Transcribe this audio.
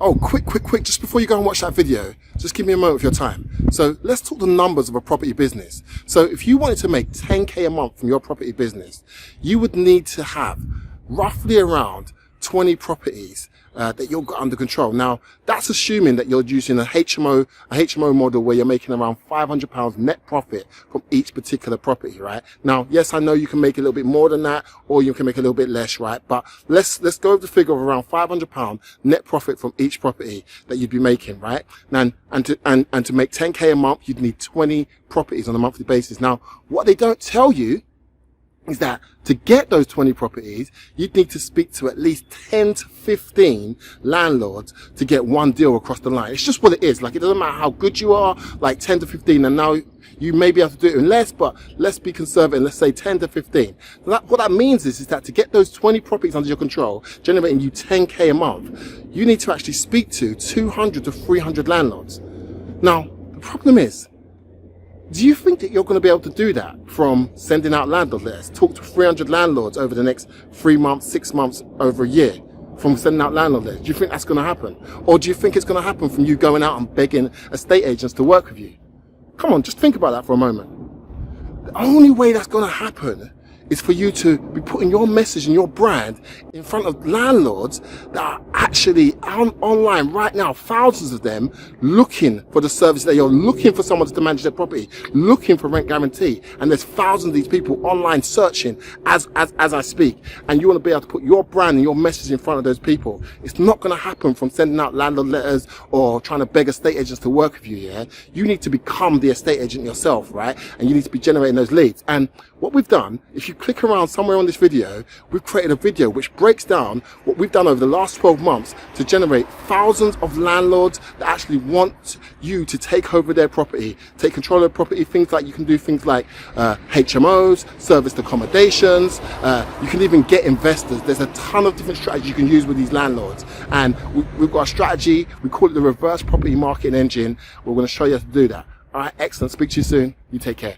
Oh, quick, just before you go and watch that video, just give me a moment of your time. So let's talk the numbers of a property business. So if you wanted to make 10K a month from your property business, you would need to have roughly around 20 properties that you've got under control. Now, that's assuming that you're using a HMO model where you're making around £500 net profit from each particular property, right? Now, yes, I know you can make a little bit more than that, or you can make a little bit less, right? But let's go with the figure of around £500 net profit from each property that you'd be making, right? And to make 10K a month, you'd need 20 properties on a monthly basis. Now, what they don't tell you is that to get those 20 properties, you'd need to speak to at least 10 to 15 landlords to get one deal across the line. It's just what it is. Like, it doesn't matter how good you are, like 10 to 15, and now you may be able to do it in less, but let's be conservative and let's say 10 to 15. So what that means is that to get those 20 properties under your control, generating you 10K a month, you need to actually speak to 200 to 300 landlords. Now, the problem is, do you think that you're going to be able to do that from sending out landlord letters? Talk to 300 landlords over the next 3 months, 6 months, over a year from sending out landlord letters. Do you think that's going to happen? Or do you think it's going to happen from you going out and begging estate agents to work with you? Come on, just think about that for a moment. The only way that's going to happen is for you to be putting your message and your brand in front of landlords that are actually online right now, thousands of them, looking for the service that you're looking for someone to manage their property, looking for rent guarantee. And there's thousands of these people online searching as I speak. And you want to be able to put your brand and your message in front of those people. It's not going to happen from sending out landlord letters or trying to beg estate agents to work with you, yeah? You need to become the estate agent yourself, right? And you need to be generating those leads. And what we've done, if you click around somewhere on this video, we've created a video which breaks down what we've done over the last 12 months to generate thousands of landlords that actually want you to take over their property, take control of their property. Things like, you can do things like HMOs, serviced accommodations, you can even get investors. There's a ton of different strategies you can use with these landlords. And we've got a strategy, we call it the reverse property marketing engine. We're going to show you how to do that. All right, excellent. Speak to you soon. You take care.